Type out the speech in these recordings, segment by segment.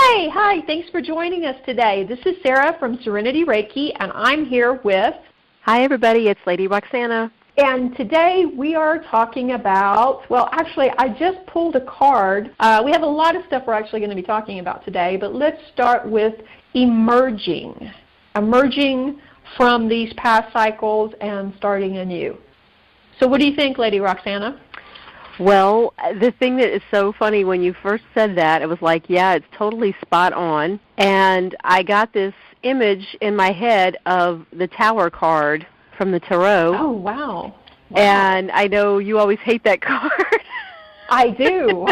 Hi, thanks for joining us today. This is Sarah from Serenity Reiki, and I'm here with... Hi, everybody. It's Lady Roxanna. And today we are talking about, well, actually, I just pulled a card. We have a lot of stuff we're actually going to be talking about today, but let's start with emerging from these past cycles and starting anew. So what do you think, Lady Roxanna? Well, the thing that is so funny, when you first said that, it was like, yeah, it's totally spot on. And I got this image in my head of the Tower card from the Tarot. Oh, wow. And I know you always hate that card. I do.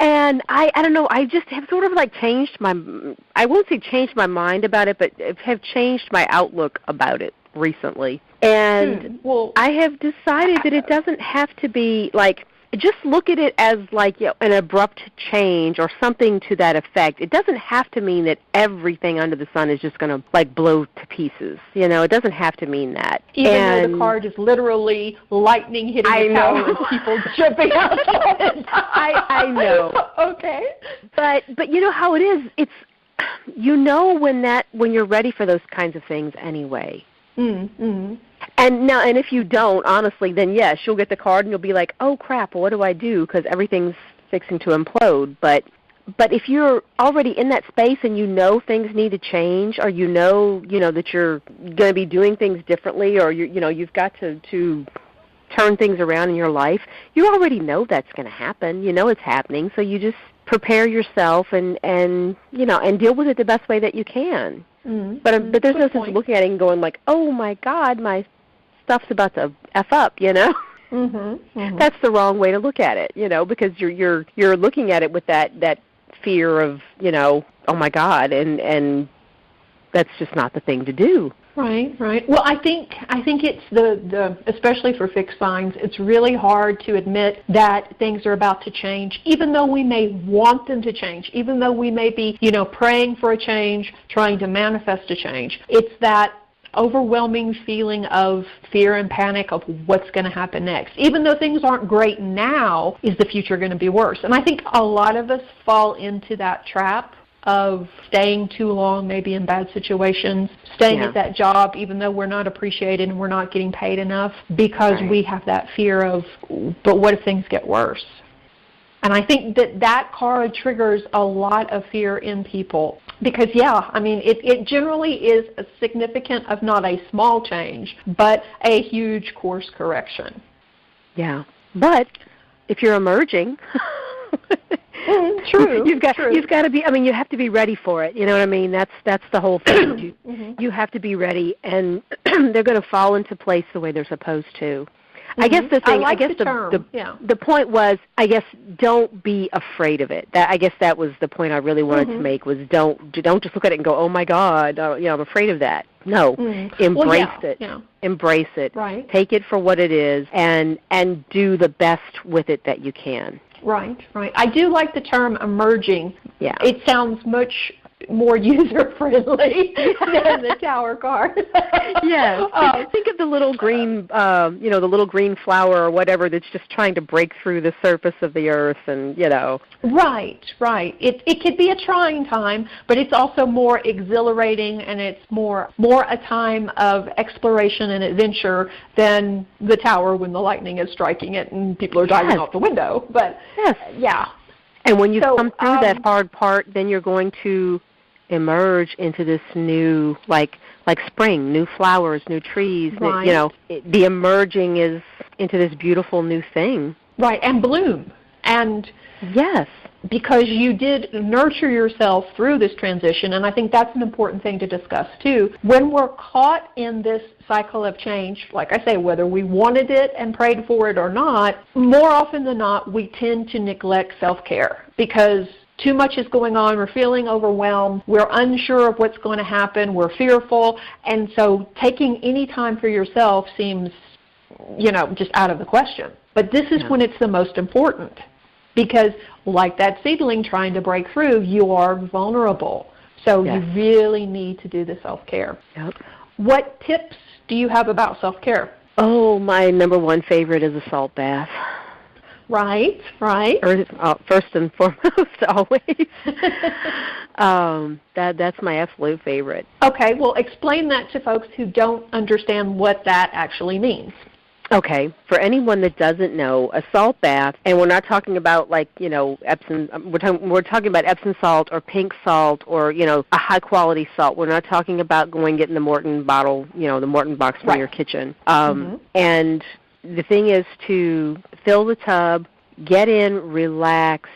And I don't know, I just have sort of like changed I won't say changed my mind about it, but have changed my outlook about it recently. And I have decided that it doesn't have to be like, just look at it as like, you know, an abrupt change or something to that effect. It doesn't have to mean that everything under the sun is just going to like blow to pieces. You know, it doesn't have to mean that. Even though the card is literally lightning hitting the tower and people jumping outside. I know. Okay. But you know how it is. It's, you know, when you're ready for those kinds of things anyway. Mm-hmm. And if you don't, honestly, then yes, you'll get the card and you'll be like, oh crap, what do I do? Because everything's fixing to implode. But if you're already in that space and you know things need to change, or you know that you're going to be doing things differently, or you've got to turn things around in your life, you already know that's going to happen. You know it's happening, so you just prepare yourself and deal with it the best way that you can. Mm-hmm. But there's no sense looking at it and going like, oh my God, my stuff's about to F up, you know? Mm-hmm. Mm-hmm. That's the wrong way to look at it, you know, because you're looking at it with that fear of, you know, oh my God, and that's just not the thing to do. Right. Well, I think it's the especially for fixed signs, it's really hard to admit that things are about to change, even though we may want them to change, even though we may be, praying for a change, trying to manifest a change. It's that overwhelming feeling of fear and panic of what's going to happen next. Even though things aren't great now, is the future going to be worse? And I think a lot of us fall into that trap of staying too long, maybe in bad situations, staying at that job even though we're not appreciated and we're not getting paid enough, because we have that fear of, but what if things get worse? And I think that card triggers a lot of fear in people because, it generally is a significant, if not a small change, but a huge course correction. Yeah, but if you're emerging... True. You've got to be. I mean, you have to be ready for it. You know what I mean? That's the whole thing. You have to be ready, and they're going to fall into place the way they're supposed to. I guess the thing. I guess the point was. I guess don't be afraid of it. I guess that was the point I really wanted to make. Was don't just look at it and go, oh my God, I'm afraid of that. No, embrace it. Yeah. Embrace it. Right. Take it for what it is, and do the best with it that you can. Right. I do like the term emerging. Yeah. It sounds much more user-friendly than the Tower card. Yes. Think of the little green, the little green flower or whatever that's just trying to break through the surface of the earth and, Right. It could be a trying time, but it's also more exhilarating, and it's more a time of exploration and adventure than the Tower when the lightning is striking it and people are diving out the window. But, yeah. And when you come through that hard part, then you're going to emerge into this new, like spring, new flowers, new trees. Right. The emerging is into this beautiful new thing. Right, and bloom. And yes, because you did nurture yourself through this transition, and I think that's an important thing to discuss too. When we're caught in this cycle of change, like I say, whether we wanted it and prayed for it or not, more often than not, we tend to neglect self-care because too much is going on, we're feeling overwhelmed, we're unsure of what's going to happen, we're fearful, and so taking any time for yourself seems, just out of the question. But this is when it's the most important. Because like that seedling trying to break through, you are vulnerable. So you really need to do the self-care. Yep. What tips do you have about self-care? Oh, my number one favorite is a salt bath. Right. First and foremost, always. That's my absolute favorite. Okay, well, explain that to folks who don't understand what that actually means. Okay, for anyone that doesn't know, a salt bath, and we're not talking about Epsom. We're talking about Epsom salt or pink salt or a high quality salt. We're not talking about getting the Morton bottle, the Morton box from your kitchen. And the thing is to fill the tub, get in, relax,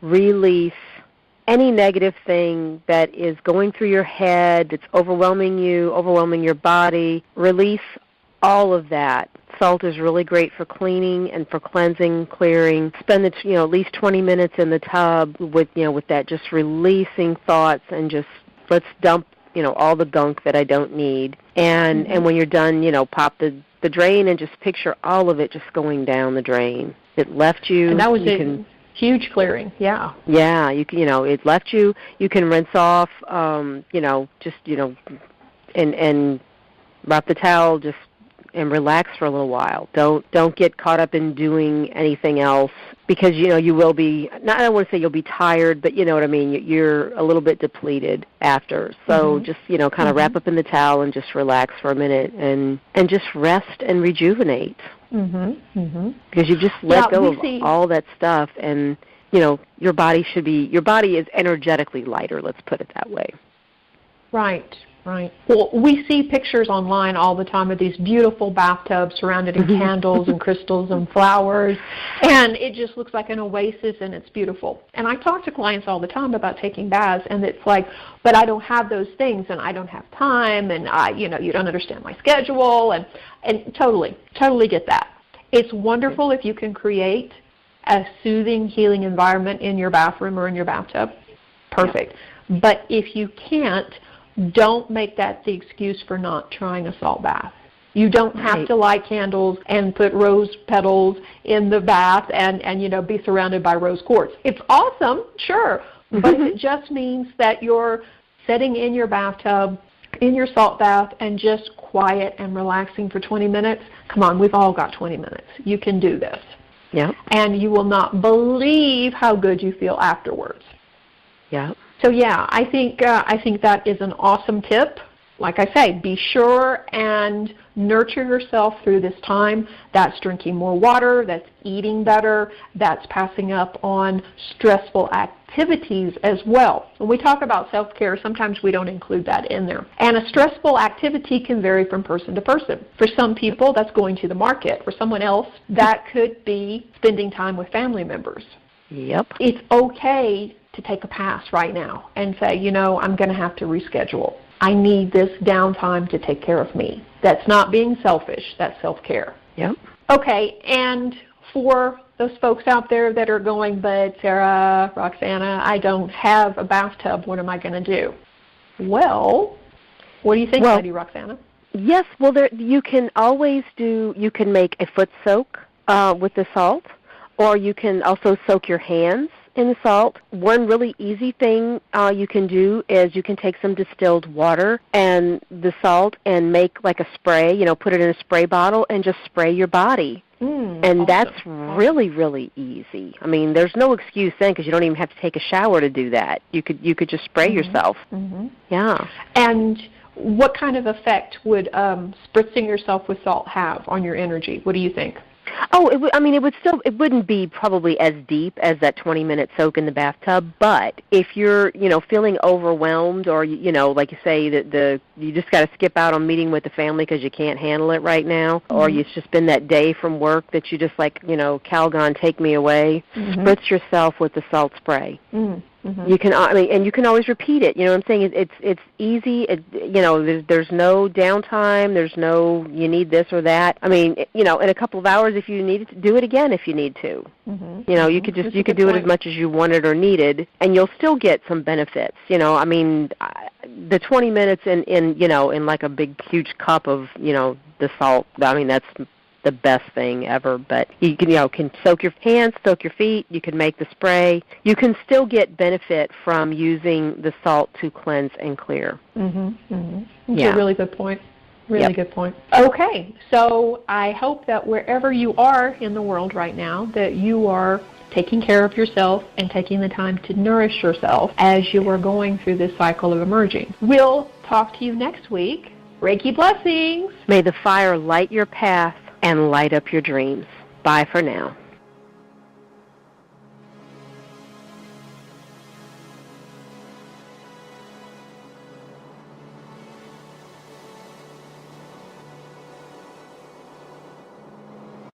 release any negative thing that is going through your head, that's overwhelming you, overwhelming your body. Release all of that. Salt is really great for cleaning and for cleansing, clearing. Spend at least 20 minutes in the tub with that, just releasing thoughts and just let's dump all the gunk that I don't need. And when you're done, pop the drain and just picture all of it just going down the drain. It left you. And that was huge clearing. Yeah. Yeah. It left you. You can rinse off. And wrap the towel and relax for a little while. Don't get caught up in doing anything else because you will be. I don't want to say you'll be tired, but you know what I mean. You're a little bit depleted after. So just kind of wrap up in the towel and just relax for a minute and just rest and rejuvenate. Because you just let go of all that stuff, and your body is energetically lighter. Let's put it that way. Right. Well, we see pictures online all the time of these beautiful bathtubs surrounded in candles and crystals and flowers, and it just looks like an oasis, and it's beautiful. And I talk to clients all the time about taking baths, and it's like, but I don't have those things, and I don't have time, and you don't understand my schedule, and totally get that. It's wonderful if you can create a soothing, healing environment in your bathroom or in your bathtub. Perfect. Yeah. But if you can't, don't make that the excuse for not trying a salt bath. You don't have to light candles and put rose petals in the bath and be surrounded by rose quartz. It's awesome, sure, but if it just means that you're sitting in your bathtub, in your salt bath, and just quiet and relaxing for 20 minutes, come on, we've all got 20 minutes. You can do this. Yeah. And you will not believe how good you feel afterwards. Yeah. So yeah, I think that is an awesome tip. Like I say, be sure and nurture yourself through this time. That's drinking more water, that's eating better, that's passing up on stressful activities as well. When we talk about self-care, sometimes we don't include that in there. And a stressful activity can vary from person to person. For some people, that's going to the market. For someone else, that could be spending time with family members. Yep. It's okay to take a pass right now and say, I'm going to have to reschedule. I need this downtime to take care of me. That's not being selfish. That's self-care. Yep. Okay, and for those folks out there that are going, but Sarah, Roxanna, I don't have a bathtub. What am I going to do? Well, what do you think, Lady Roxanna? Yes, well, you can make a foot soak with the salt, or you can also soak your hands in the salt. One really easy thing you can do is you can take some distilled water and the salt and make like a spray, put it in a spray bottle and just spray your body. And awesome. That's really, really easy. I mean, there's no excuse then because you don't even have to take a shower to do that. You could just spray yourself. Yeah. And what kind of effect would spritzing yourself with salt have on your energy? What do you think? Oh, it wouldn't be probably as deep as that 20-minute soak in the bathtub, but if you're, feeling overwhelmed or, like you say, you just got to skip out on meeting with the family because you can't handle it right now, or it's just been that day from work that you just like, Calgon, take me away, spritz yourself with the salt spray. You can, and you can always repeat it. You know what I'm saying? It's easy. There's no downtime. There's no you need this or that. I mean, in a couple of hours, if you need to do it again, if you need to. You could do it as much as you wanted or needed, and you'll still get some benefits. The 20 minutes in like a big huge cup of the salt. I mean, that's the best thing ever, but you can soak your hands, soak your feet, you can make the spray. You can still get benefit from using the salt to cleanse and clear. That's a really good point. Really good point. Okay, so I hope that wherever you are in the world right now, that you are taking care of yourself and taking the time to nourish yourself as you are going through this cycle of emerging. We'll talk to you next week. Reiki blessings. May the fire light your path and light up your dreams. Bye for now.